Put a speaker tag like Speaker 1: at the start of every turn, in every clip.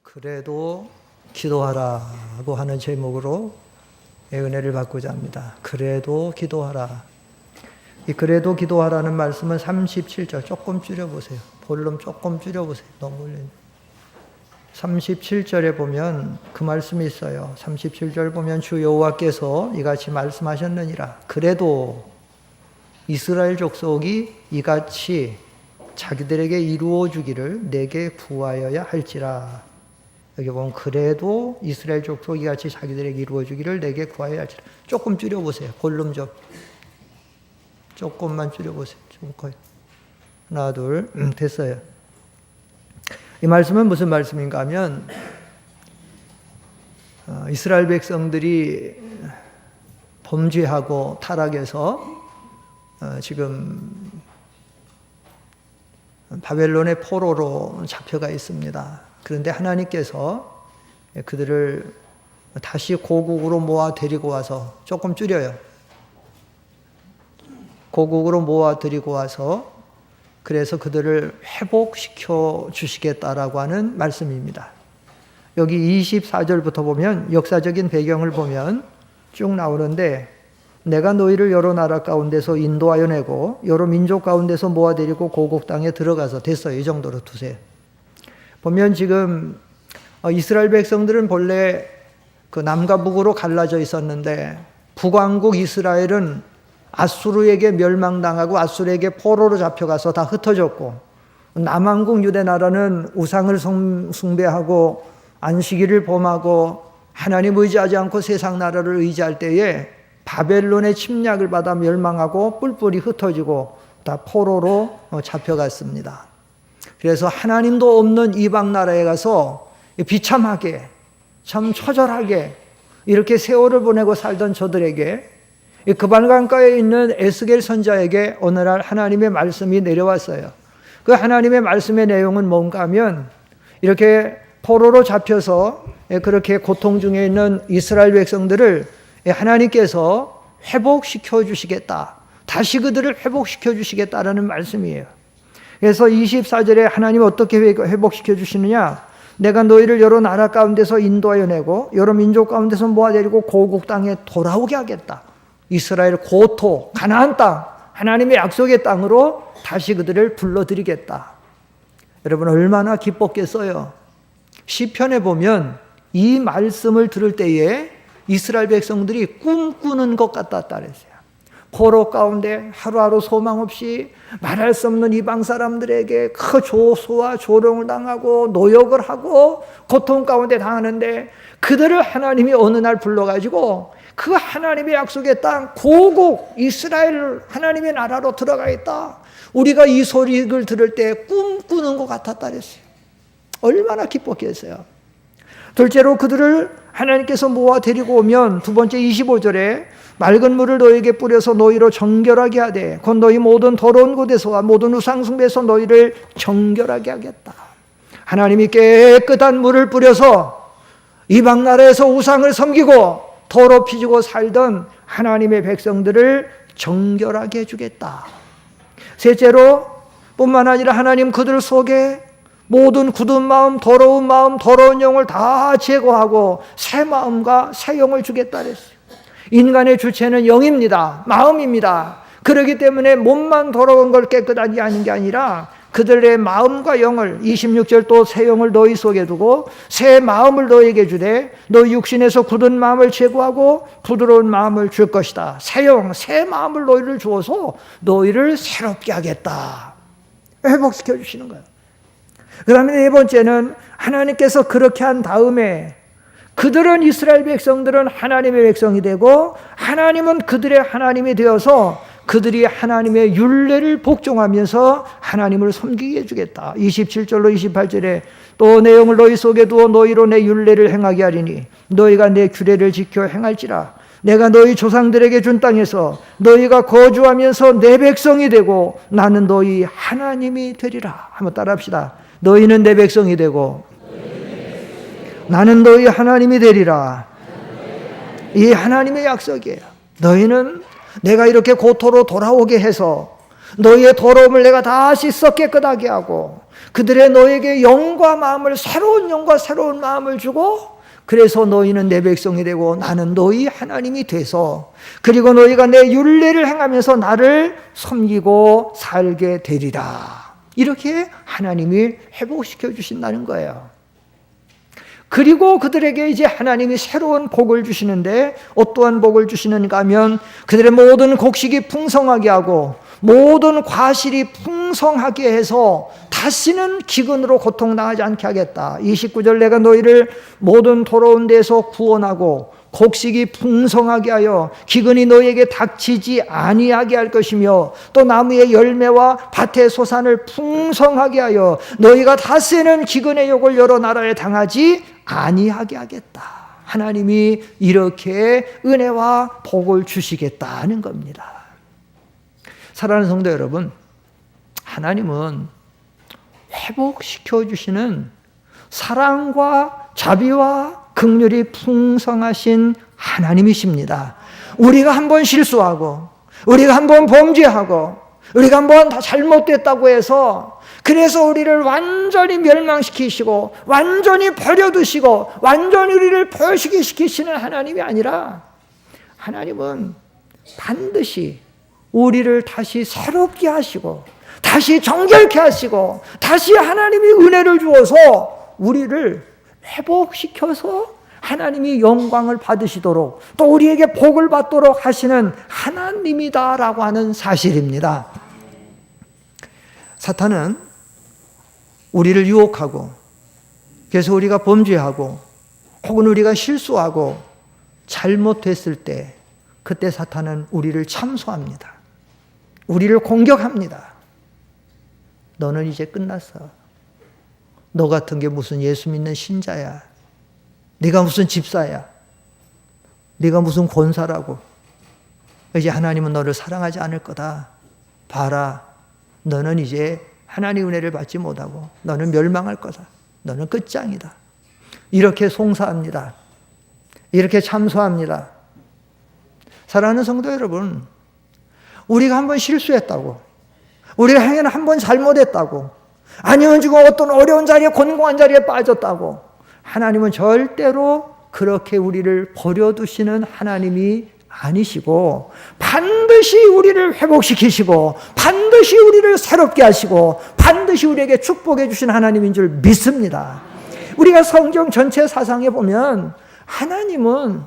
Speaker 1: 그래도 기도하라고 하는 제목으로 은혜를 받고자 합니다. 그래도 기도하라. 이 그래도 기도하라는 말씀은 37절 조금 줄여보세요. 볼륨 조금 줄여보세요. 너무 올리네. 37절에 보면 그 말씀이 있어요. 37절 보면 주 여호와께서 이같이 말씀하셨느니라. 그래도 이스라엘 족속이 이같이 자기들에게 이루어 주기를 내게 구하여야 할지라. 여기 보면 그래도 이스라엘 족속이 이같이 자기들에게 이루어 주기를 내게 구하여야 할지라. 조금 줄여보세요. 볼륨 좀. 조금만 줄여보세요. 좀 거의. 하나, 둘, 됐어요. 이 말씀은 무슨 말씀인가 하면 이스라엘 백성들이 범죄하고 타락해서 지금 바벨론의 포로로 잡혀가 있습니다. 그런데 하나님께서 그들을 다시 고국으로 모아 데리고 와서, 조금 줄여요. 고국으로 모아 데리고 와서 그래서 그들을 회복시켜 주시겠다라고 하는 말씀입니다. 여기 24절부터 보면 역사적인 배경을 보면 쭉 나오는데, 내가 너희를 여러 나라 가운데서 인도하여 내고 여러 민족 가운데서 모아 데리고 고국 땅에 들어가서, 됐어요. 이 정도로 두세요. 보면 지금 이스라엘 백성들은 본래 그 남과 북으로 갈라져 있었는데, 북왕국 이스라엘은 아수르에게 멸망당하고 아수르에게 포로로 잡혀가서 다 흩어졌고, 남왕국 유대 나라는 우상을 숭배하고 안식일을 범하고 하나님 의지하지 않고 세상 나라를 의지할 때에 바벨론의 침략을 받아 멸망하고 뿔뿔이 흩어지고 다 포로로 잡혀갔습니다. 그래서 하나님도 없는 이방 나라에 가서 비참하게, 참 처절하게 이렇게 세월을 보내고 살던 저들에게, 그발강가에 있는 에스겔 선자에게 어느 날 하나님의 말씀이 내려왔어요. 그 하나님의 말씀의 내용은 뭔가 하면, 이렇게 포로로 잡혀서 그렇게 고통 중에 있는 이스라엘 백성들을 하나님께서 회복시켜 주시겠다. 다시 그들을 회복시켜 주시겠다라는 말씀이에요. 그래서 24절에 하나님 어떻게 회복시켜 주시느냐? 내가 너희를 여러 나라 가운데서 인도하여 내고 여러 민족 가운데서 모아데리고 고국 땅에 돌아오게 하겠다. 이스라엘 고토, 가나안 땅, 하나님의 약속의 땅으로 다시 그들을 불러들이겠다. 여러분 얼마나 기뻤겠어요. 시편에 보면 이 말씀을 들을 때에 이스라엘 백성들이 꿈꾸는 것 같았다 그랬어요. 포로 가운데 하루하루 소망 없이 말할 수 없는 이방 사람들에게 그 조소와 조롱을 당하고 노역을 하고 고통 가운데 당하는데, 그들을 하나님이 어느 날 불러가지고 그 하나님의 약속의 땅 고국 이스라엘 하나님의 나라로 들어가 있다. 우리가 이 소리를 들을 때 꿈꾸는 것 같았다 그랬어요. 얼마나 기뻤겠어요. 둘째로 그들을 하나님께서 모아 데리고 오면, 두 번째 25절에 맑은 물을 너희에게 뿌려서 너희로 정결하게 하되 곧 너희 모든 더러운 곳에서와 모든 우상숭배에서 너희를 정결하게 하겠다. 하나님이 깨끗한 물을 뿌려서 이방 나라에서 우상을 섬기고 더럽히지고 살던 하나님의 백성들을 정결하게 해주겠다. 셋째로 뿐만 아니라 하나님 그들 속에 모든 굳은 마음, 더러운 영을 다 제거하고 새 마음과 새 영을 주겠다 그랬어요. 인간의 주체는 영입니다. 마음입니다. 그렇기 때문에 몸만 더러운 걸 깨끗하게 하는 게 아니라 그들의 마음과 영을, 26절 또 새 영을 너희 속에 두고 새 마음을 너희에게 주되 너희 육신에서 굳은 마음을 제거하고 부드러운 마음을 줄 것이다. 새 영, 새 마음을 너희를 주어서 너희를 새롭게 하겠다. 회복시켜 주시는 거예요. 그 다음에 네 번째는 하나님께서 그렇게 한 다음에 그들은, 이스라엘 백성들은 하나님의 백성이 되고 하나님은 그들의 하나님이 되어서 그들이 하나님의 율례를 복종하면서 하나님을 섬기게 해주겠다. 27절로 28절에 또 내 영을 너희 속에 두어 너희로 내 율례를 행하게 하리니 너희가 내 규례를 지켜 행할지라. 내가 너희 조상들에게 준 땅에서 너희가 거주하면서 내 백성이 되고 나는 너희 하나님이 되리라. 한번 따라합시다. 너희는 내 백성이 되고 나는 너희 하나님이 되리라. 이 하나님의 약속이에요. 너희는 내가 이렇게 고토로 돌아오게 해서 너희의 더러움을 내가 다 씻어 깨끗하게 하고 그들의 너에게 영과 마음을 새로운 영과 새로운 마음을 주고 그래서 너희는 내 백성이 되고 나는 너희 하나님이 돼서 그리고 너희가 내 율례를 행하면서 나를 섬기고 살게 되리라. 이렇게 하나님이 회복시켜 주신다는 거예요. 그리고 그들에게 이제 하나님이 새로운 복을 주시는데 어떠한 복을 주시는가 하면 그들의 모든 곡식이 풍성하게 하고 모든 과실이 풍성하게 해서 다시는 기근으로 고통당하지 않게 하겠다. 29절 내가 너희를 모든 더러운 데서 구원하고 곡식이 풍성하게 하여 기근이 너희에게 닥치지 아니하게 할 것이며 또 나무의 열매와 밭의 소산을 풍성하게 하여 너희가 다시는 기근의 욕을 여러 나라에 당하지 아니하게 하겠다. 하나님이 이렇게 은혜와 복을 주시겠다는 겁니다. 사랑하는 성도 여러분, 하나님은 회복시켜 주시는 사랑과 자비와 긍휼이 풍성하신 하나님이십니다. 우리가 한번 실수하고 우리가 한번 범죄하고 우리가 한번 다 잘못됐다고 해서 그래서 우리를 완전히 멸망시키시고 완전히 버려두시고 완전히 우리를 포식시키시는 하나님이 아니라 하나님은 반드시 우리를 다시 새롭게 하시고 다시 정결케 하시고 다시 하나님이 은혜를 주어서 우리를 회복시켜서 하나님이 영광을 받으시도록 또 우리에게 복을 받도록 하시는 하나님이다라고 하는 사실입니다. 사탄은 우리를 유혹하고 그래서 우리가 범죄하고 혹은 우리가 실수하고 잘못됐을 때 그때 사탄은 우리를 참소합니다. 우리를 공격합니다. 너는 이제 끝났어. 너 같은 게 무슨 예수 믿는 신자야. 네가 무슨 집사야. 네가 무슨 권사라고. 이제 하나님은 너를 사랑하지 않을 거다. 봐라. 너는 이제 하나님의 은혜를 받지 못하고 너는 멸망할 거다. 너는 끝장이다. 이렇게 송사합니다. 이렇게 참소합니다. 사랑하는 성도 여러분, 우리가 한번 실수했다고, 우리가 행위는 한번 잘못했다고, 아니면 지금 어떤 어려운 자리에 곤고한 자리에 빠졌다고 하나님은 절대로 그렇게 우리를 버려두시는 하나님이 아니시고 반드시 우리를 회복시키시고 반드시 우리를 새롭게 하시고 반드시 우리에게 축복해 주신 하나님인 줄 믿습니다. 우리가 성경 전체 사상에 보면 하나님은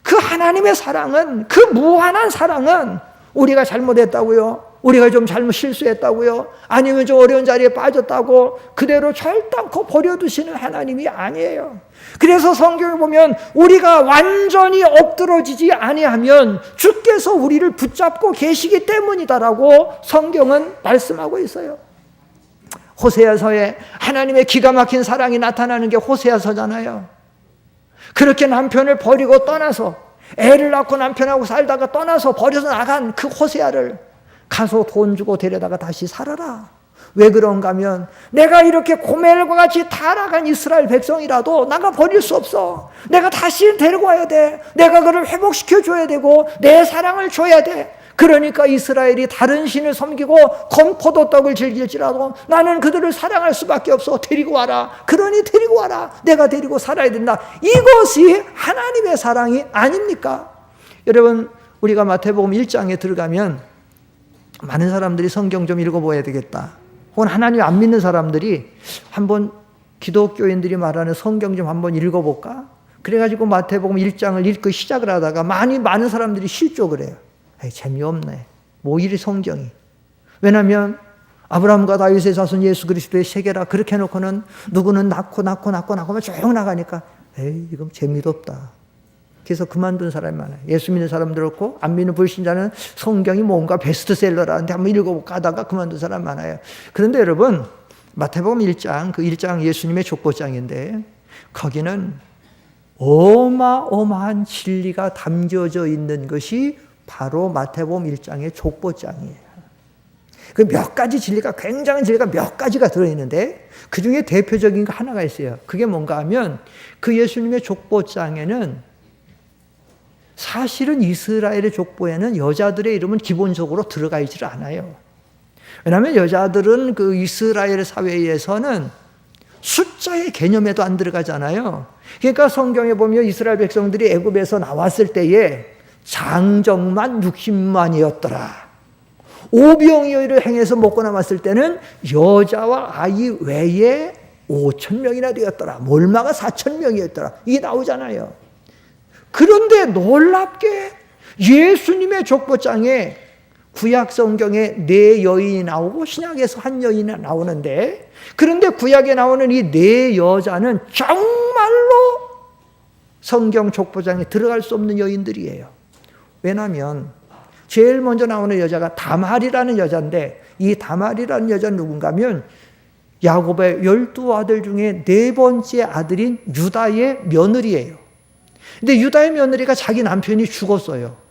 Speaker 1: 그 하나님의 사랑은 그 무한한 사랑은 우리가 잘못했다고요? 우리가 좀 잘못 실수했다고요? 아니면 좀 어려운 자리에 빠졌다고 그대로 절대 않고 버려두시는 하나님이 아니에요. 그래서 성경을 보면 우리가 완전히 엎드러지지 아니하면 주께서 우리를 붙잡고 계시기 때문이다라고 성경은 말씀하고 있어요. 호세아서에 하나님의 기가 막힌 사랑이 나타나는 게 호세아서잖아요. 그렇게 남편을 버리고 떠나서 애를 낳고 남편하고 살다가 떠나서 버려서 나간 그 호세아를 가서 돈 주고 데려다가 다시 살아라. 왜 그런가 하면 내가 이렇게 고멜과 같이 타락한 이스라엘 백성이라도 나가 버릴 수 없어. 내가 다시 데리고 와야 돼. 내가 그를 회복시켜 줘야 되고 내 사랑을 줘야 돼. 그러니까 이스라엘이 다른 신을 섬기고 건포도떡을 즐길지라도 나는 그들을 사랑할 수밖에 없어. 데리고 와라. 그러니 데리고 와라. 내가 데리고 살아야 된다. 이것이 하나님의 사랑이 아닙니까? 여러분, 우리가 마태복음 1장에 들어가면 많은 사람들이 성경 좀 읽어봐야 되겠다. 혹은 하나님 안 믿는 사람들이 한번 기독교인들이 말하는 성경 좀 한번 읽어볼까? 그래가지고 마태복음 1장을 읽고 시작을 하다가 많은 사람들이 실족을 해요. 재미없네. 뭐 이리 성경이. 왜냐하면 아브라함과 다윗의 자손 예수 그리스도의 세계라 그렇게 해놓고는 누구는 낳고 쭉 나가니까 이건 재미도 없다. 그래서 그만둔 사람이 많아요. 예수 믿는 사람들 없고 안 믿는 불신자는 성경이 뭔가 베스트셀러라는데 한번 읽어볼까 하다가 그만둔 사람 많아요. 그런데 여러분 마태복음 1장 그 1장 예수님의 족보장인데 거기는 어마어마한 진리가 담겨져 있는 것이 바로 마태복음 1장의 족보장이에요. 그 몇 가지 진리가 굉장한 진리가 몇 가지가 들어있는데 그 중에 대표적인 거 하나가 있어요. 그게 뭔가 하면 그 예수님의 족보장에는 사실은 이스라엘의 족보에는 여자들의 이름은 기본적으로 들어가 있질 않아요. 왜냐하면 여자들은 그 이스라엘 사회에서는 숫자의 개념에도 안 들어가잖아요. 그러니까 성경에 보면 이스라엘 백성들이 애굽에서 나왔을 때에 장정만 60만이었더라. 오병이어를 행해서 먹고 남았을 때는 여자와 아이 외에 5,000명이나 되었더라. 몰마가 4,000명이었더라. 이게 나오잖아요. 그런데 놀랍게 예수님의 족보장에 구약 성경에 4여인이 나오고 신약에서 1여인이 나오는데, 그런데 구약에 나오는 이 4여자는 정말로 성경 족보장에 들어갈 수 없는 여인들이에요. 왜냐하면 제일 먼저 나오는 여자가 다말이라는 여자인데, 이 다말이라는 여자는 누군가 하면 야곱의 12아들 중에 4번째 아들인 유다의 며느리예요. 근데 유다의 며느리가 자기 남편이 죽었어요.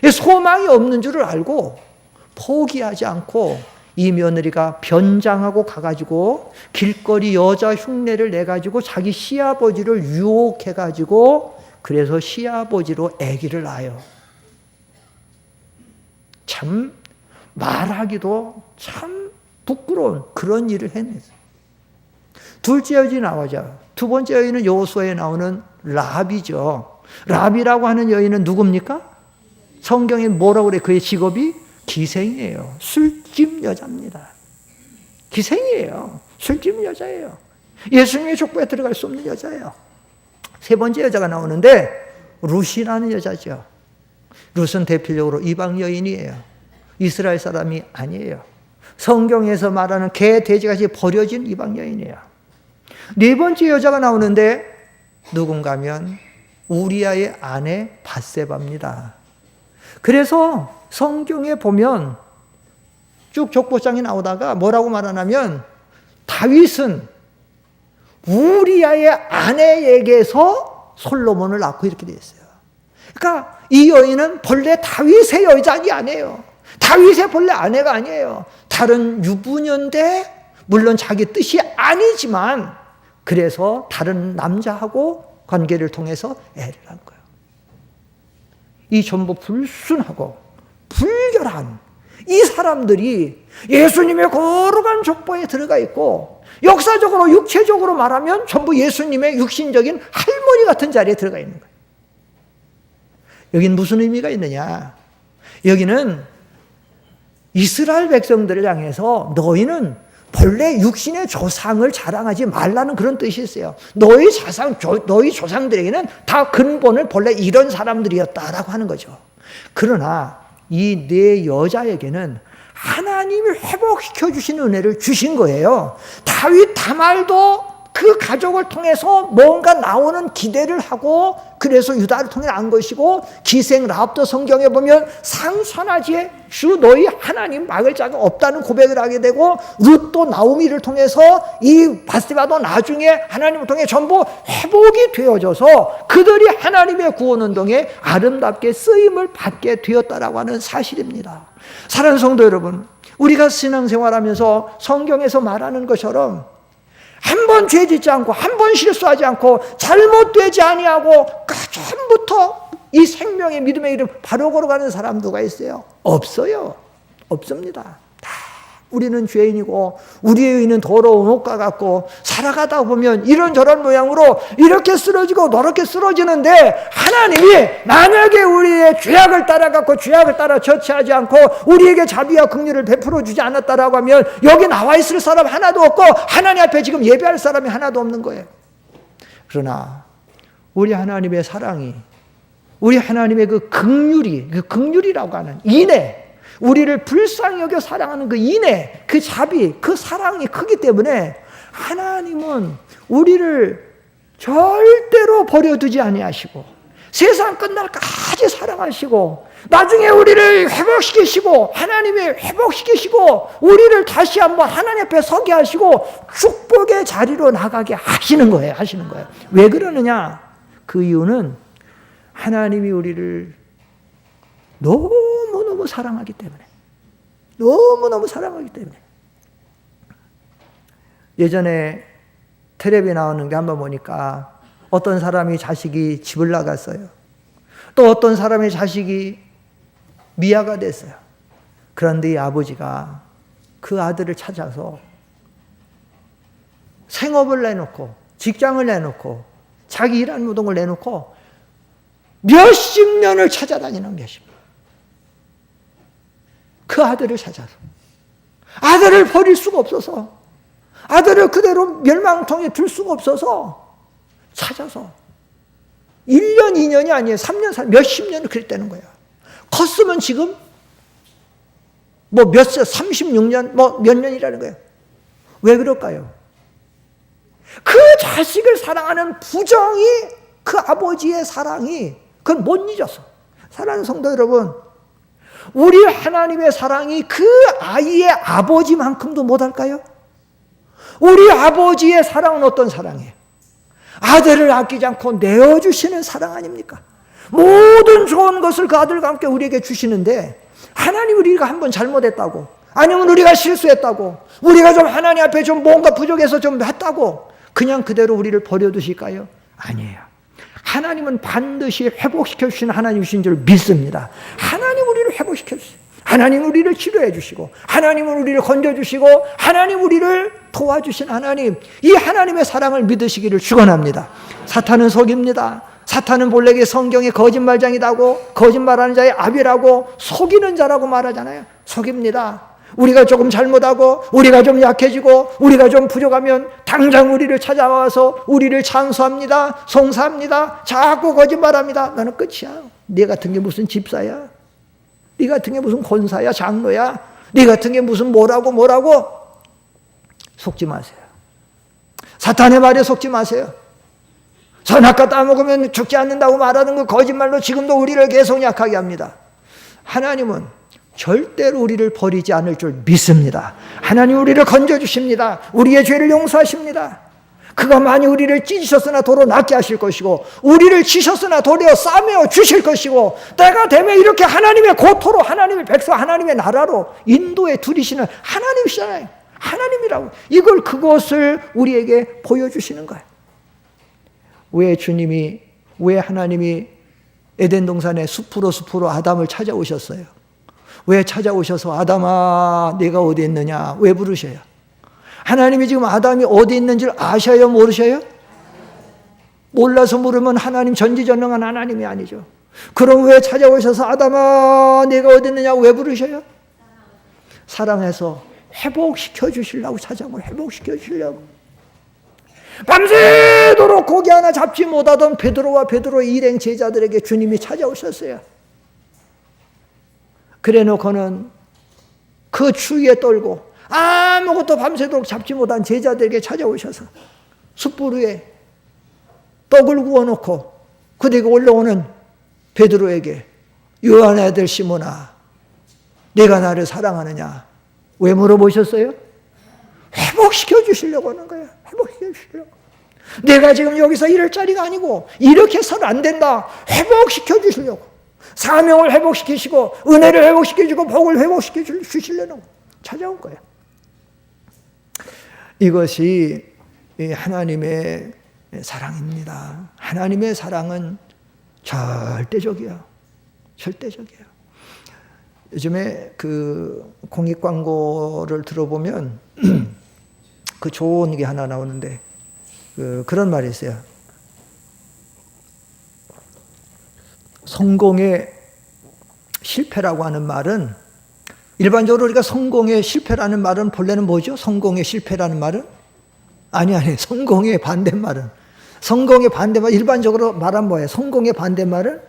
Speaker 1: 소망이 없는 줄을 알고 포기하지 않고 이 며느리가 변장하고 가가지고 길거리 여자 흉내를 내가지고 자기 시아버지를 유혹해가지고 그래서 시아버지로 아기를 낳아요. 참 말하기도 참 부끄러운 그런 일을 해냈어요. 둘째 여인이 나오죠. 두 번째 여인은 여호수아에 나오는 라합이죠. 라합이라고 하는 여인은 누굽니까? 성경에 뭐라고 그래? 그의 직업이 기생이에요. 술집 여자입니다. 기생이에요. 술집 여자예요. 예수님의 족보에 들어갈 수 없는 여자예요. 세 번째 여자가 나오는데 룻이라는 여자죠. 룻은 대표적으로 이방 여인이에요. 이스라엘 사람이 아니에요. 성경에서 말하는 개, 돼지같이 버려진 이방 여인이에요. 네 번째 여자가 나오는데 누군가 하면 우리아의 아내 밧세바입니다. 그래서 성경에 보면 쭉 족보장이 나오다가 뭐라고 말하냐면 다윗은 우리아의 아내에게서 솔로몬을 낳고 이렇게 되어 있어요. 그러니까 이 여인은 본래 다윗의 여자가 아니에요. 다윗의 본래 아내가 아니에요. 다른 유부녀인데 물론 자기 뜻이 아니지만 그래서 다른 남자하고 관계를 통해서 애를 낳은 거예요. 이 전부 불순하고 불결한 이 사람들이 예수님의 거룩한 족보에 들어가 있고 역사적으로 육체적으로 말하면 전부 예수님의 육신적인 할머니 같은 자리에 들어가 있는 거예요. 여긴 무슨 의미가 있느냐? 여기는 이스라엘 백성들을 향해서 너희는 본래 육신의 조상을 자랑하지 말라는 그런 뜻이 있어요. 너희 조상들에게는 다 근본을 본래 이런 사람들이었다라고 하는 거죠. 그러나 이 네 여자에게는 하나님이 회복시켜 주신 은혜를 주신 거예요. 다윗 다말도 그 가족을 통해서 뭔가 나오는 기대를 하고 그래서 유다를 통해 난 것이고, 기생 라합도 성경에 보면 상선하지에 주 너희 하나님 막을 자가 없다는 고백을 하게 되고, 룻도 나오미를 통해서 이 밧세바도 나중에 하나님을 통해 전부 회복이 되어져서 그들이 하나님의 구원 운동에 아름답게 쓰임을 받게 되었다라고 하는 사실입니다. 사랑하는 성도 여러분, 우리가 신앙생활하면서 성경에서 말하는 것처럼 한 번 죄 짓지 않고 한 번 실수하지 않고 잘못되지 아니하고 처음부터 이 생명의 믿음의 이름 바로 걸어가는 사람 누가 있어요? 없어요. 없습니다. 다 우리는 죄인이고 우리의 의는 더러운 옷과 같고 살아가다 보면 이런저런 모양으로 이렇게 쓰러지고 저렇게 쓰러지는데, 하나님이 만약에 우리의 죄악을 따라갖고 죄악을 따라 저치하지 않고 우리에게 자비와 긍휼을 베풀어 주지 않았다라고 하면 여기 나와 있을 사람 하나도 없고 하나님 앞에 지금 예배할 사람이 하나도 없는 거예요. 그러나 우리 하나님의 사랑이, 우리 하나님의 그 긍휼이, 그 긍휼이라고 하는 인애, 우리를 불쌍히 여겨 사랑하는 그 인애, 그 자비, 그 사랑이 크기 때문에 하나님은 우리를 절대로 버려두지 아니하시고 세상 끝날까지 사랑하시고 나중에 우리를 회복시키시고 하나님이 회복시키시고 우리를 다시 한번 하나님 앞에 서게 하시고 축복의 자리로 나가게 하시는 거예요. 하시는 거예요. 왜 그러느냐? 그 이유는 하나님이 우리를 너무너무 사랑하기 때문에, 너무너무 사랑하기 때문에. 예전에 텔레비에 나오는 게 한번 보니까 어떤 사람이 자식이 집을 나갔어요. 또 어떤 사람의 자식이 미아가 됐어요. 그런데 이 아버지가 그 아들을 찾아서 생업을 내놓고 직장을 내놓고 자기 일하는 모든 걸 내놓고 몇십 년을 찾아다니는 몇십 년. 그 아들을 찾아서 아들을 버릴 수가 없어서 아들을 그대로 멸망통에 둘 수가 없어서 찾아서 1년 2년이 아니에요. 3년 4년 몇십 년을 그랬다는 거예요. 컸으면 지금 뭐 몇 세 36년 뭐 몇 년이라는 거예요. 왜 그럴까요? 그 자식을 사랑하는 부정이 그 아버지의 사랑이 그건 못 잊었어. 사랑하는 성도 여러분, 우리 하나님의 사랑이 그 아이의 아버지만큼도 못할까요? 우리 아버지의 사랑은 어떤 사랑이에요? 아들을 아끼지 않고 내어주시는 사랑 아닙니까? 모든 좋은 것을 그 아들과 함께 우리에게 주시는데 하나님 우리가 한번 잘못했다고 아니면 우리가 실수했다고 우리가 좀 하나님 앞에 좀 뭔가 부족해서 좀 했다고 그냥 그대로 우리를 버려두실까요? 아니에요. 하나님은 반드시 회복시켜 주시는 하나님이신 줄 믿습니다. 하나님 우리를 회복시켜 주시고 하나님 우리를 치료해 주시고 하나님은 우리를 건져주시고 하나님 우리를 도와주신 하나님, 이 하나님의 사랑을 믿으시기를 축원합니다. 사탄은 속입니다. 사탄은 본래 성경에 거짓말장이라고 거짓말하는 자의 아비라고 속이는 자라고 말하잖아요. 속입니다. 우리가 조금 잘못하고 우리가 좀 약해지고 우리가 좀 부족하면 당장 우리를 찾아와서 우리를 찬수합니다. 송사합니다. 자꾸 거짓말합니다. 나는 끝이야. 네 같은 게 무슨 집사야? 네 같은 게 무슨 권사야? 장로야? 네 같은 게 무슨 뭐라고? 속지 마세요. 사탄의 말에 속지 마세요. 선악과 따먹으면 죽지 않는다고 말하는 그 거짓말로 지금도 우리를 계속 약하게 합니다. 하나님은 절대로 우리를 버리지 않을 줄 믿습니다. 하나님 우리를 건져주십니다. 우리의 죄를 용서하십니다. 그가 많이 우리를 찢으셨으나 도로 낫게 하실 것이고 우리를 치셨으나 도리어 싸매어 주실 것이고 때가 되면 이렇게 하나님의 고토로 하나님의 백성 하나님의 나라로 인도에 두리시는 하나님이시잖아요. 하나님이라고. 이걸 그것을 우리에게 보여주시는 거예요. 왜 하나님이 에덴 동산에 숲으로 아담을 찾아오셨어요? 왜 찾아오셔서 아담아 네가 어디 있느냐 왜 부르셔요? 하나님이 지금 아담이 어디 있는지를 아셔요? 모르셔요? 몰라서 물으면 하나님 전지전능한 하나님이 아니죠. 그럼 왜 찾아오셔서 아담아 네가 어디 있느냐 왜 부르셔요? 사랑해서 회복시켜 주시려고 찾아오고 회복시켜 주시려고. 밤새도록 고기 하나 잡지 못하던 베드로와 베드로의 일행 제자들에게 주님이 찾아오셨어요. 그래 놓고는 그 추위에 떨고 아무것도 밤새도록 잡지 못한 제자들에게 찾아오셔서 숯불 위에 떡을 구워놓고 그들에게 올라오는 베드로에게 요한의 아들 시몬아 네가 나를 사랑하느냐 왜 물어보셨어요? 회복시켜 주시려고 하는 거예요. 회복시켜 주시려고. 내가 지금 여기서 이럴 자리가 아니고 이렇게 해서는 안 된다. 회복시켜 주시려고. 사명을 회복시키시고 은혜를 회복시켜주고 복을 회복시켜 주시려고 찾아온 거예요. 이것이 하나님의 사랑입니다. 하나님의 사랑은 절대적이에요. 절대적이에요. 요즘에 그 공익 광고를 들어보면 그 좋은 게 하나 나오는데 그런 말이 있어요. 성공의 실패라고 하는 말은 일반적으로 우리가 성공의 실패라는 말은 본래는 뭐죠? 성공의 실패라는 말은? 아니 성공의 반대말은 성공의 반대말 일반적으로 말하면 뭐예요? 성공의 반대말은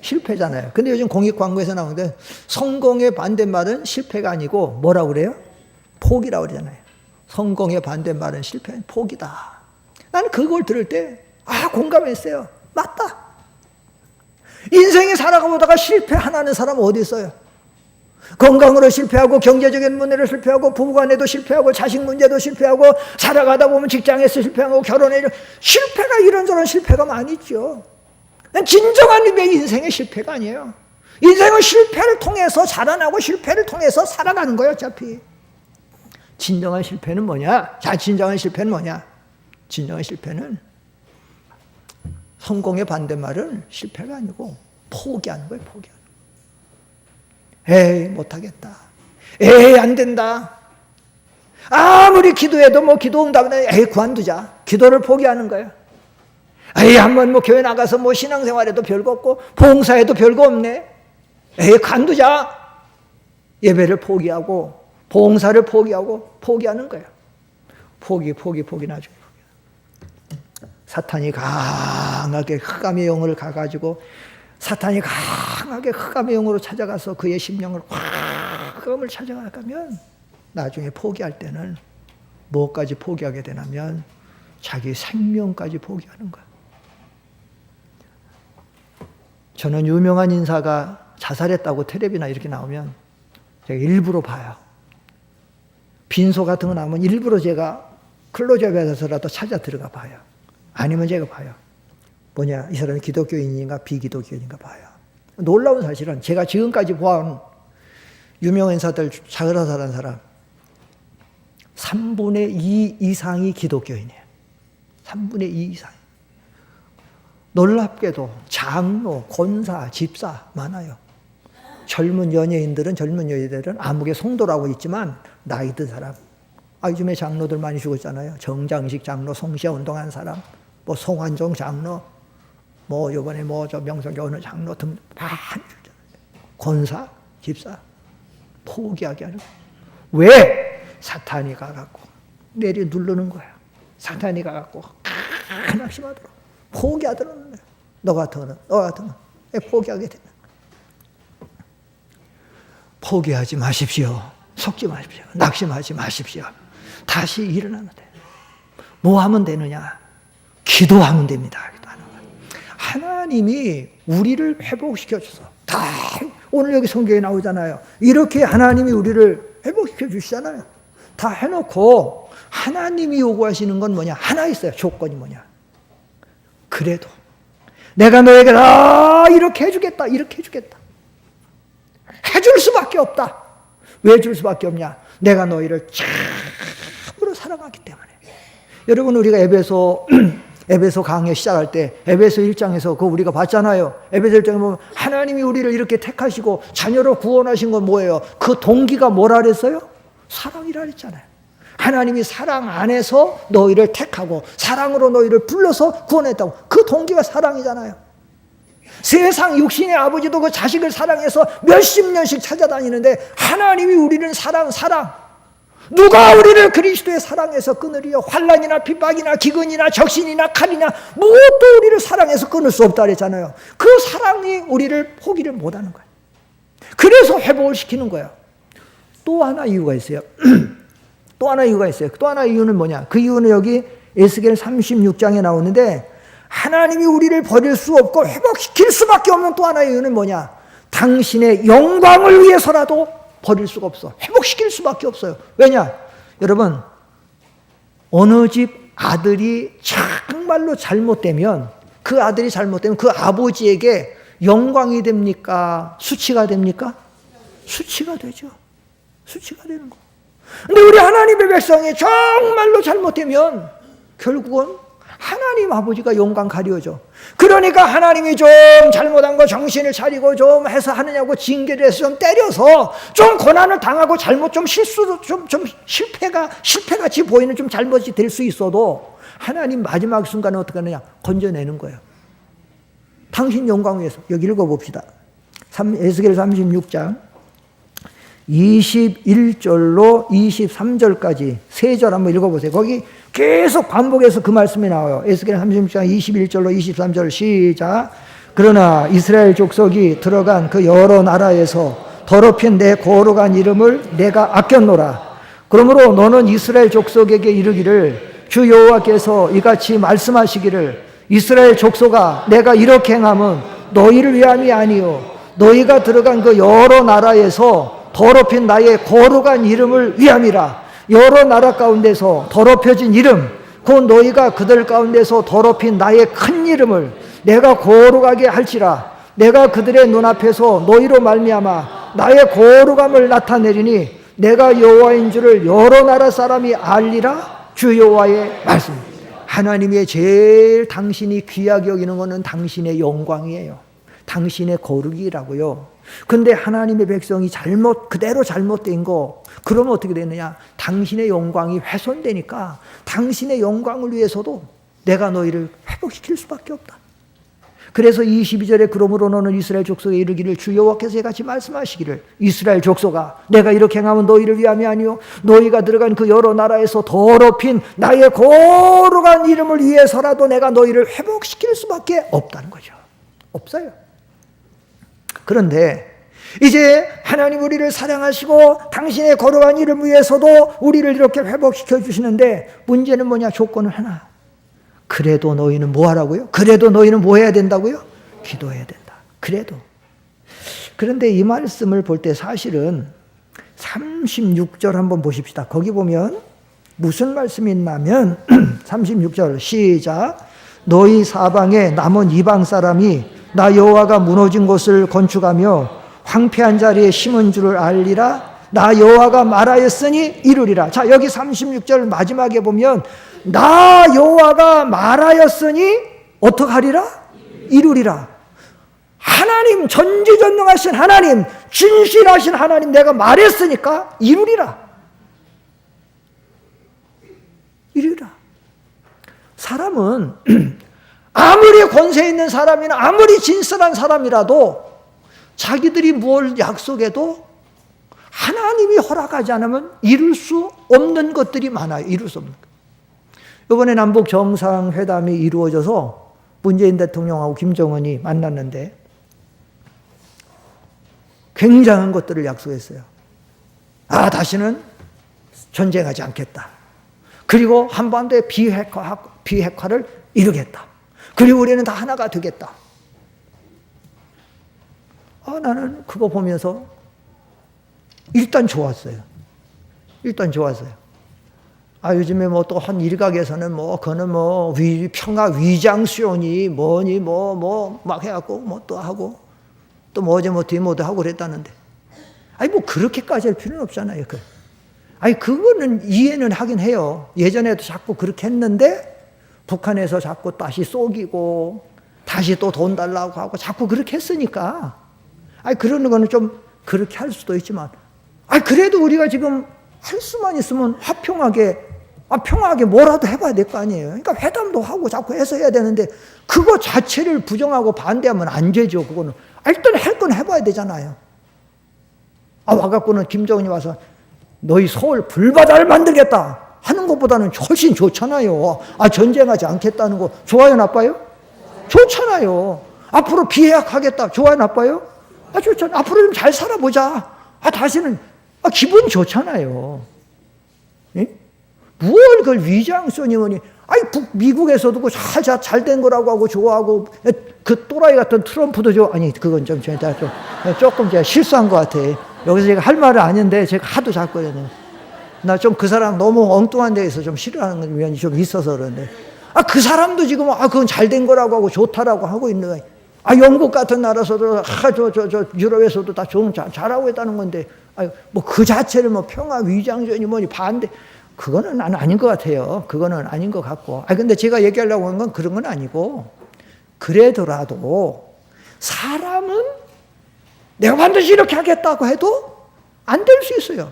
Speaker 1: 실패잖아요. 근데 요즘 공익 광고에서 나오는데 성공의 반대말은 실패가 아니고 뭐라고 그래요? 포기라고 그러잖아요. 성공의 반대말은 실패, 포기다. 나는 그걸 들을 때 공감했어요. 맞다. 인생에 살아가보다가 실패 하나는 사람 어디 있어요? 건강으로 실패하고 경제적인 문제로 실패하고 부부간에도 실패하고 자식 문제도 실패하고 살아가다 보면 직장에서 실패하고 결혼에 실패가 이런저런 실패가 많이 있죠. 진정한 의미의 인생의 실패가 아니에요. 인생은 실패를 통해서 자라나고 실패를 통해서 살아가는 거예요. 어차피 진정한 실패는 뭐냐? 진정한 실패는 뭐냐? 진정한 실패는 성공의 반대말은 실패가 아니고 포기하는 거예요. 포기하는 거예요. 에이 못하겠다. 에이 안 된다. 아무리 기도해도 뭐 기도 응답은 에이 그만두자. 기도를 포기하는 거예요. 에이 한번 뭐 교회 나가서 뭐 신앙생활에도 별거 없고 봉사해도 별거 없네. 에이 관두자. 예배를 포기하고 봉사를 포기하고 포기하는 거예요. 포기 나중에. 사탄이 강하게 흑암의 영을 가가지고 사탄이 강하게 흑암의 영으로 찾아가서 그의 심령을 확 흑암을 찾아가면 나중에 포기할 때는 뭐까지 포기하게 되냐면 자기 생명까지 포기하는 거야. 저는 유명한 인사가 자살했다고 텔레비나 이렇게 나오면 제가 일부러 봐요. 빈소 같은 거 나오면 일부러 제가 클로즈업에서라도 찾아 들어가 봐요. 아니면 제가 봐요. 뭐냐, 이 사람이 기독교인인가 비기독교인인가 봐요. 놀라운 사실은 제가 지금까지 보아온 유명 인사들 자살한 사람 3분의 2 이상이 기독교인이에요. 3분의 2 이상. 놀랍게도 장로, 권사, 집사 많아요. 젊은 연예인들은 젊은 여인들은 아무개 성도라고 있지만 나이 든 사람. 요즘에 장로들 많이 죽었잖아요. 정장식 장로, 송시아 운동한 사람, 뭐 송환종 장로, 뭐 요번에 뭐 저 명성교 어느 장로 등 많이 죽잖아요. 권사, 집사 포기하게 하는 거예요. 왜? 사탄이 가갖고 내리 누르는 거야. 사탄이 가갖고 낙심하도록 포기하도록 너 같으면 포기하게 된다. 포기하지 마십시오. 속지 마십시오. 낙심하지 마십시오. 다시 일어나면 돼요. 뭐 하면 되느냐? 기도하면 됩니다. 기도하는 거예요. 하나님이 우리를 회복시켜줘서 다 오늘 여기 성경에 나오잖아요. 이렇게 하나님이 우리를 회복시켜 주시잖아요. 다 해놓고 하나님이 요구하시는 건 뭐냐? 하나 있어요. 조건이 뭐냐? 그래도 내가 너에게 이렇게 해주겠다. 이렇게 해주겠다. 해줄 수밖에 없다. 왜 줄 수밖에 없냐? 내가 너희를 참으로 사랑하기 때문에. 여러분 우리가 에베소 강의 시작할 때 에베소 1장에서 그거 우리가 봤잖아요. 에베소 1장에 보면 하나님이 우리를 이렇게 택하시고 자녀로 구원하신 건 뭐예요? 그 동기가 뭐라 그랬어요? 사랑이라 그랬잖아요. 하나님이 사랑 안에서 너희를 택하고 사랑으로 너희를 불러서 구원했다고. 그 동기가 사랑이잖아요. 세상 육신의 아버지도 그 자식을 사랑해서 몇십 년씩 찾아다니는데 하나님이 우리는 사랑. 누가 우리를 그리스도의 사랑해서 끊으리요? 환난이나 핍박이나 기근이나 적신이나 칼이나 무엇도 우리를 사랑해서 끊을 수 없다 그랬잖아요. 그 사랑이 우리를 포기를 못하는 거예요. 그래서 회복을 시키는 거예요. 또 하나 이유가 있어요. 또 하나 이유는 뭐냐? 그 이유는 여기 에스겔 36장에 나오는데 하나님이 우리를 버릴 수 없고 회복시킬 수밖에 없는 또 하나의 이유는 뭐냐? 당신의 영광을 위해서라도 버릴 수가 없어. 회복시킬 수밖에 없어요. 왜냐? 여러분, 어느 집 아들이 정말로 잘못되면 그 아들이 잘못되면 그 아버지에게 영광이 됩니까? 수치가 됩니까? 수치가 되죠. 수치가 되는 거. 근데 우리 하나님의 백성이 정말로 잘못되면 결국은 하나님 아버지가 영광 가려져. 그러니까 하나님이 좀 잘못한 거 정신을 차리고 좀 해서 하느냐고 징계를 해서 좀 때려서 좀 고난을 당하고 잘못 좀 실수도 좀 실패같이 보이는 좀 잘못이 될 수 있어도 하나님 마지막 순간에 어떻게 하느냐? 건져내는 거예요. 당신 영광 위해서. 여기 읽어봅시다. 에스겔 36장 21절로 23절까지 세 절 한번 읽어보세요. 거기 계속 반복해서 그 말씀이 나와요. 에스겔 36장 21절로 23절 시작. 그러나 이스라엘 족속이 들어간 그 여러 나라에서 더럽힌 내 거룩한 이름을 내가 아꼈노라. 그러므로 너는 이스라엘 족속에게 이르기를 주 여호와께서 이같이 말씀하시기를 이스라엘 족속아 내가 이렇게 행함은 너희를 위함이 아니요 너희가 들어간 그 여러 나라에서 더럽힌 나의 거룩한 이름을 위함이라. 여러 나라 가운데서 더럽혀진 이름, 곧 너희가 그들 가운데서 더럽힌 나의 큰 이름을 내가 거룩하게 할지라. 내가 그들의 눈앞에서 너희로 말미암아 나의 거룩함을 나타내리니 내가 여호와인 줄을 여러 나라 사람이 알리라. 주 여호와의 말씀. 하나님의 제일 당신이 귀하게 여기는 것은 당신의 영광이에요. 당신의 거룩이라고요. 근데 하나님의 백성이 그대로 잘못된 거, 그러면 어떻게 되느냐? 당신의 영광이 훼손되니까 당신의 영광을 위해서도 내가 너희를 회복시킬 수밖에 없다. 그래서 22절에 그러므로 너는 이스라엘 족속에 이르기를 주 여호와께서 이같이 말씀하시기를 이스라엘 족속아 내가 이렇게 행하면 너희를 위함이 아니요 너희가 들어간 그 여러 나라에서 더럽힌 나의 거룩한 이름을 위해서라도 내가 너희를 회복시킬 수밖에 없다는 거죠. 없어요. 그런데 이제 하나님 우리를 사랑하시고 당신의 거룩한 이름 위해서도 우리를 이렇게 회복시켜 주시는데 문제는 뭐냐? 조건은 하나. 그래도 너희는 뭐 하라고요? 그래도 너희는 뭐 해야 된다고요? 기도해야 된다. 그래도. 그런데 이 말씀을 볼 때 사실은 36절 한번 보십시다. 거기 보면 무슨 말씀이 있냐면 36절 시작. 너희 사방에 남은 이방 사람이 나 여호와가 무너진 곳을 건축하며 황폐한 자리에 심은 줄을 알리라. 나 여호와가 말하였으니 이루리라. 자, 여기 36절 마지막에 보면 나 여호와가 말하였으니 어떡하리라? 이루리라. 하나님, 전지전능하신 하나님, 진실하신 하나님, 내가 말했으니까 이루리라. 이루리라. 사람은 아무리 권세 있는 사람이나 아무리 진실한 사람이라도 자기들이 뭘 약속해도 하나님이 허락하지 않으면 이룰 수 없는 것들이 많아요. 이룰 수 없는 것. 이번에 남북 정상회담이 이루어져서 문재인 대통령하고 김정은이 만났는데 굉장한 것들을 약속했어요. 다시는 전쟁하지 않겠다. 그리고 한반도의 비핵화를 이루겠다. 그리고 우리는 다 하나가 되겠다. 나는 그거 보면서 일단 좋았어요. 요즘에 뭐 또 한 일각에서는 그거는 평화 위장수용이 뭐니 막 해갖고 또 하고 또 어제 디모도 하고 그랬다는데. 그렇게까지 할 필요는 없잖아요. 그거는 이해는 하긴 해요. 예전에도 자꾸 그렇게 했는데 북한에서 자꾸 다시 쏘기고 다시 또 돈 달라고 하고 자꾸 그렇게 했으니까. 그러는 거는 좀 그렇게 할 수도 있지만 그래도 우리가 지금 할 수만 있으면 평화하게 뭐라도 해봐야 될 거 아니에요. 그러니까 회담도 하고 자꾸 해서 해야 되는데 그거 자체를 부정하고 반대하면 안 되죠. 그거는 일단 할 건 해봐야 되잖아요. 와갖고는 김정은이 와서 너희 서울 불바다를 만들겠다 하는 것보다는 훨씬 좋잖아요. 전쟁하지 않겠다는 거 좋아요, 나빠요? 좋잖아요. 앞으로 비핵화하겠다 좋아요, 나빠요? 좋잖아요. 앞으로 좀 잘 살아보자. 다시는 기분 좋잖아요. 예? 뭘 그걸 위장소니머니. 미국에서도 잘 된 거라고 하고 좋아하고 그 또라이 같은 트럼프도 그건 좀 조금 제가 실수한 것 같아. 여기서 제가 할 말은 아닌데 제가 하도 자꾸 나 좀 그 사람 너무 엉뚱한 데에서 좀 싫어하는 면이 좀 있어서 그런데 그 사람도 지금 그건 잘 된 거라고 하고 좋다라고 하고 있는 거예요. 영국 같은 나라에서도 유럽에서도 다 잘하고 있다는 건데 그 자체를 평화 위장전이 반대 그거는 나는 아닌 것 같아요. 그거는 아닌 것 같고. 근데 제가 얘기하려고 하는 건 그런 건 아니고 그래도라도 사람은 내가 반드시 이렇게 하겠다고 해도 안 될 수 있어요.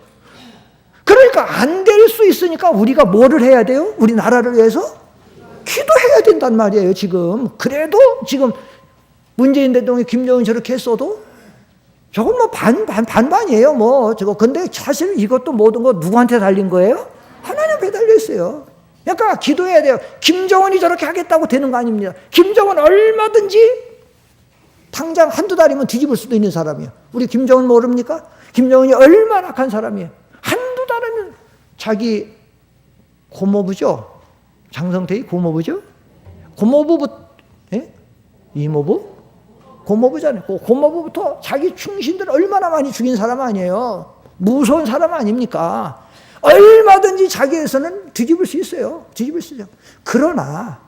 Speaker 1: 그러니까 안 될 수 있으니까 우리가 뭐를 해야 돼요? 우리 나라를 위해서 기도해야 된단 말이에요. 지금 그래도 지금 문재인 대통령이 김정은 저렇게 했어도 저건 반반이에요. 근데 사실 이것도 모든 거 누구한테 달린 거예요? 하나님께 달려 있어요. 그러니까 기도해야 돼요. 김정은이 저렇게 하겠다고 되는 거 아닙니다. 김정은 얼마든지 당장 한두 달이면 뒤집을 수도 있는 사람이에요. 우리 김정은 모릅니까? 김정은이 얼마나 악한 사람이에요. 한두 달이면 자기 고모부죠? 장성태이 고모부죠? 이모부? 고모부잖아요. 고모부부터 자기 충신들 얼마나 많이 죽인 사람 아니에요. 무서운 사람 아닙니까? 얼마든지 자기에서는 뒤집을 수 있어요. 뒤집을 수 있어요. 그러나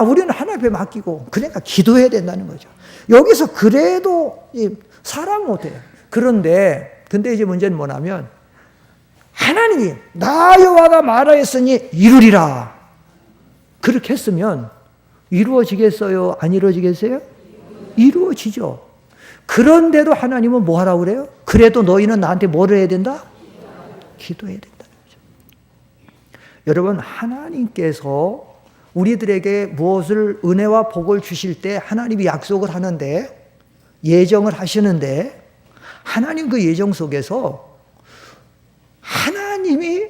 Speaker 1: 우리는 하나님 앞에 맡기고 그러니까 기도해야 된다는 거죠. 여기서 그래도 사람 못해요. 근데 이제 문제는 뭐냐면 하나님이 나 여호와가 말하였으니 이루리라. 그렇게 했으면 이루어지겠어요? 안 이루어지겠어요? 이루어지죠. 그런데도 하나님은 뭐 하라고 그래요? 그래도 너희는 나한테 뭐를 해야 된다? 기도해야 된다는 거죠. 여러분, 하나님께서 우리들에게 무엇을 은혜와 복을 주실 때 하나님이 약속을 하는데, 예정을 하시는데, 하나님 그 예정 속에서 하나님이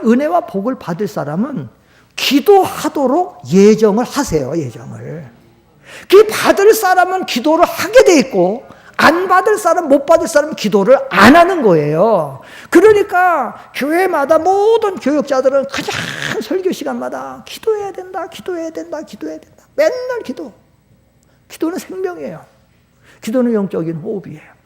Speaker 1: 은혜와 복을 받을 사람은 기도하도록 예정을 하세요. 예정을. 그 받을 사람은 기도를 하게 돼 있고, 안 받을 사람, 못 받을 사람은 기도를 안 하는 거예요. 그러니까 교회마다 모든 교역자들은 그냥 설교 시간마다 기도해야 된다, 기도해야 된다, 기도해야 된다. 맨날 기도. 기도는 생명이에요. 기도는 영적인 호흡이에요.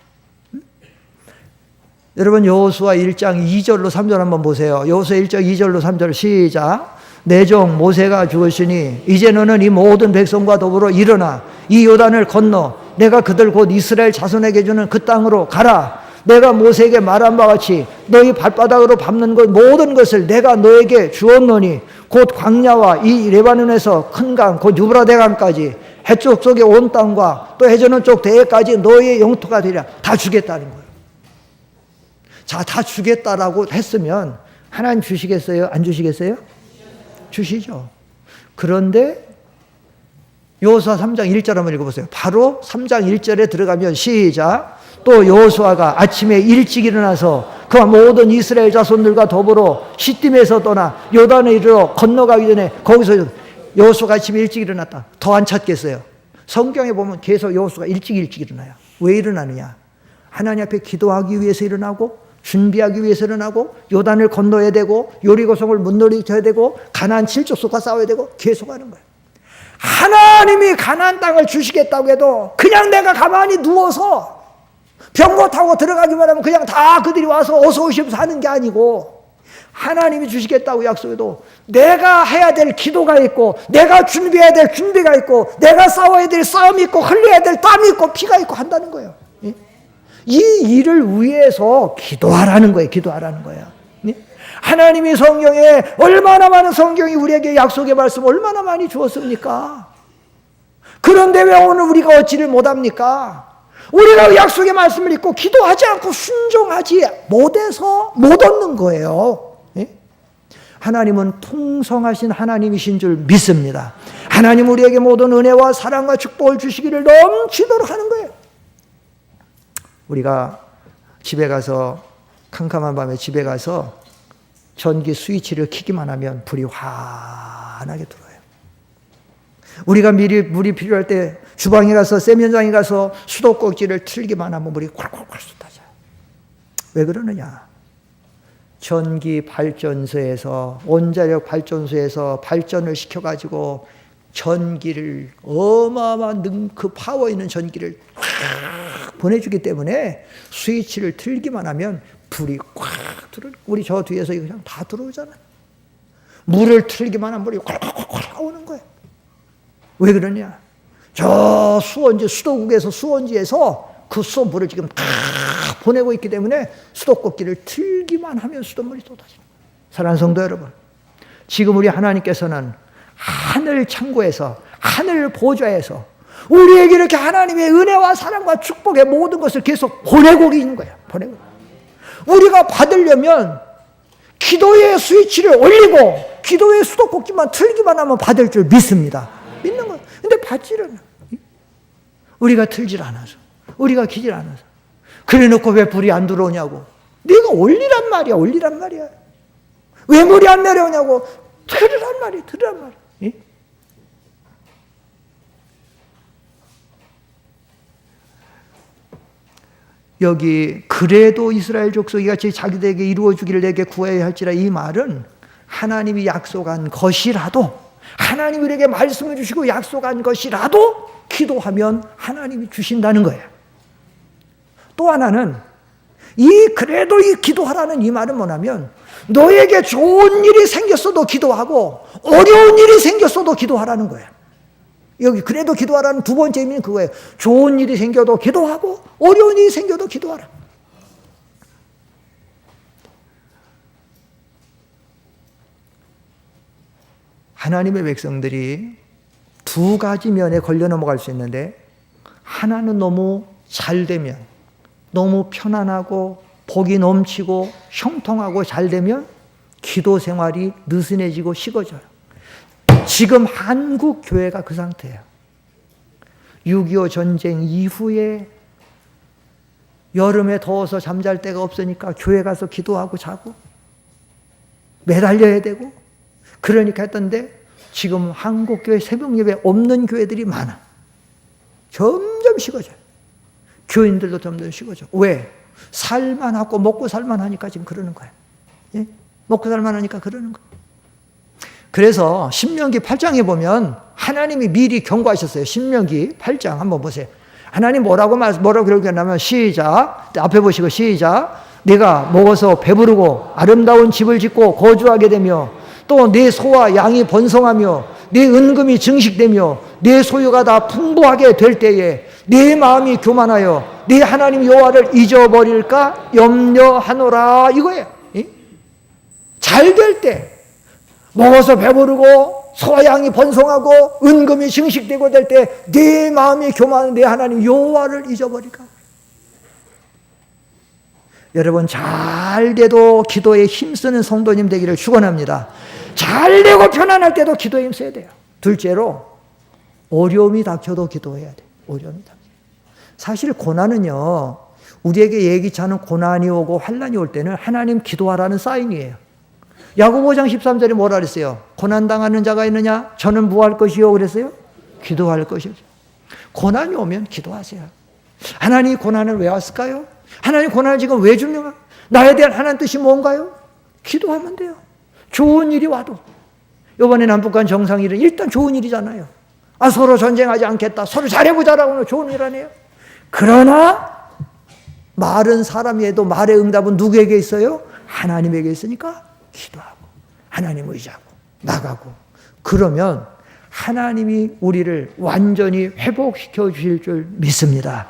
Speaker 1: 여러분, 여호수아 1장 2절로 3절 한번 보세요. 여호수아 1장 2절로 3절 시작. 내 종 모세가 죽으시니 이제 너는 이 모든 백성과 더불어 일어나 이 요단을 건너 내가 그들 곧 이스라엘 자손에게 주는 그 땅으로 가라. 내가 모세에게 말한 바와 같이 너희 발바닥으로 밟는 것 모든 것을 내가 너에게 주었노니 곧 광야와 이 레바논에서 큰 강 곧 유브라데 강까지 해쪽 속의 온 땅과 또 해저는 쪽 대해까지 너희의 영토가 되리라. 다 주겠다는 거예요. 자, 다 주겠다라고 했으면 하나님 주시겠어요? 안 주시겠어요? 주시죠. 그런데 여호수아 3장 1절 한번 읽어보세요. 바로 3장 1절에 들어가면 시작. 또 여호수아가 아침에 일찍 일어나서 그와 모든 이스라엘 자손들과 더불어 시딤에서 떠나 요단에 이르러 건너가기 전에 거기서 여호수아가 아침에 일찍 일어났다. 더 안 찾겠어요. 성경에 보면 계속 여호수아가 일찍 일어나요. 왜 일어나느냐? 하나님 앞에 기도하기 위해서 일어나고 준비하기 위해서 일어나고 요단을 건너야 되고 여리고성을 문노리쳐야 되고 가나안 7족속과 싸워야 되고 계속 하는 거예요. 하나님이 가나안 땅을 주시겠다고 해도 그냥 내가 가만히 누워서 병거 타고 들어가기만 하면 그냥 다 그들이 와서 어서 오시면서 하는 게 아니고, 하나님이 주시겠다고 약속해도 내가 해야 될 기도가 있고, 내가 준비해야 될 준비가 있고, 내가 싸워야 될 싸움이 있고, 흘려야 될 땀이 있고, 피가 있고 한다는 거예요. 이 일을 위해서 기도하라는 거예요. 기도하라는 거예요. 하나님이 성경에 얼마나 많은 성경이 우리에게 약속의 말씀 얼마나 많이 주었습니까? 그런데 왜 오늘 우리가 얻지를 못합니까? 우리가 약속의 말씀을 읽고 기도하지 않고 순종하지 못해서 못 얻는 거예요. 하나님은 통성하신 하나님이신 줄 믿습니다. 하나님 우리에게 모든 은혜와 사랑과 축복을 주시기를 넘치도록 하는 거예요. 우리가 집에 가서, 캄캄한 밤에 집에 가서 전기 스위치를 켜기만 하면 불이 환하게 들어와요. 우리가 미리 물이 필요할 때 주방에 가서, 세면장에 가서 수도꼭지를 틀기만 하면 물이 콸콸콸 쏟아져요. 왜 그러느냐? 전기 발전소에서, 원자력 발전소에서 발전을 시켜가지고 전기를, 어마어마한 그 파워 있는 전기를 꽉 보내주기 때문에 스위치를 틀기만 하면 불이 꽉 들어. 우리 저 뒤에서 그냥 다 들어오잖아요. 물을 틀기만 하면 물이 꽉 오는 거예요. 왜 그러냐? 저 수원지, 수도국에서 수원지에서 그 수돗물을 지금 다 보내고 있기 때문에 수도꼭지를 틀기만 하면 수돗물이 쏟아집니다. 사랑하는 성도 여러분, 지금 우리 하나님께서는 하늘 창고에서, 하늘 보좌에서 우리에게 이렇게 하나님의 은혜와 사랑과 축복의 모든 것을 계속 보내고 있는 거예요. 보내고. 우리가 받으려면 기도의 스위치를 올리고 기도의 수도꼭지만 틀기만 하면 받을 줄 믿습니다. 믿는 거예요. 근데 받지를 않아요. 우리가 틀질 않아서, 우리가 키질 않아서. 그래 놓고 왜 불이 안 들어오냐고. 네가 올리란 말이야, 올리란 말이야. 왜 물이 안 내려오냐고. 들으란 말이야, 들으란 말이야. 예? 여기 그래도 이스라엘 족속이 같이 자기들에게 이루어주기를 내게 구해야 할지라, 이 말은 하나님이 약속한 것이라도, 하나님이 우리에게 말씀을 주시고 약속한 것이라도 기도하면 하나님이 주신다는 거예요. 또 하나는 그래도 이 기도하라는 이 말은 뭐냐면, 너에게 좋은 일이 생겼어도 기도하고 어려운 일이 생겼어도 기도하라는 거예요. 여기 그래도 기도하라는 두 번째 의미는 그거예요. 좋은 일이 생겨도 기도하고 어려운 일이 생겨도 기도하라. 하나님의 백성들이 두 가지 면에 걸려 넘어갈 수 있는데, 하나는 너무 잘 되면, 너무 편안하고 복이 넘치고 형통하고 잘 되면 기도 생활이 느슨해지고 식어져요. 지금 한국 교회가 그 상태예요. 6.25 전쟁 이후에 여름에 더워서 잠잘 데가 없으니까 교회 가서 기도하고 자고 매달려야 되고 그러니까 했던데 지금 한국 교회 새벽 예배 없는 교회들이 많아. 점점 식어져요. 교인들도 점점 식어져. 왜? 살만하고 먹고 살만하니까 지금 그러는 거예요. 예? 먹고 살만하니까 그러는 거예요. 그래서 신명기 8장에 보면 하나님이 미리 경고하셨어요. 신명기 8장 한번 보세요. 하나님 뭐라고 그러냐면 시작. 앞에 보시고 시작. 네가 먹어서 배부르고 아름다운 집을 짓고 거주하게 되며 또 네 소와 양이 번성하며 네 은금이 증식되며 네 소유가 다 풍부하게 될 때에 네 마음이 교만하여 네 하나님 여호와를 잊어버릴까 염려하노라 이거예요. 잘 될 때 먹어서 배부르고 소와 양이 번성하고 은금이 증식되고 될 때 네 마음이 교만한 네 하나님 여호와를 잊어버릴까. 여러분 잘 돼도 기도에 힘쓰는 성도님 되기를 축원합니다. 잘 되고 편안할 때도 기도에 힘써야 돼요. 둘째로 어려움이 닥쳐도 기도해야 돼요. 어려움이 닥쳐. 사실 고난은요, 우리에게 예기치 않은 고난이 오고 환난이 올 때는 하나님 기도하라는 사인이에요. 야고보 5장 13절에 뭐라 그랬어요? 고난당하는 자가 있느냐? 저는 무할 것이요 그랬어요? 기도할 것이요. 고난이 오면 기도하세요. 하나님이 고난을 왜 왔을까요? 하나님 고난을 지금 왜 주는가? 나에 대한 하나님 뜻이 뭔가요? 기도하면 돼요. 좋은 일이 와도. 이번에 남북한 정상일은 일단 좋은 일이잖아요. 서로 전쟁하지 않겠다. 서로 잘해보자라고 하면 좋은 일 아니에요? 그러나 말은 사람이 해도 말의 응답은 누구에게 있어요? 하나님에게 있으니까 기도하고 하나님 의지하고 나가고 그러면 하나님이 우리를 완전히 회복시켜 주실 줄 믿습니다.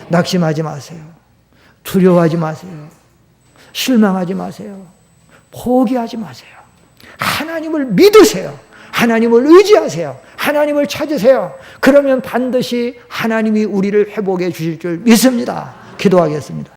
Speaker 1: 낙심하지 마세요. 두려워하지 마세요. 실망하지 마세요. 포기하지 마세요. 하나님을 믿으세요. 하나님을 의지하세요. 하나님을 찾으세요. 그러면 반드시 하나님이 우리를 회복해 주실 줄 믿습니다. 기도하겠습니다.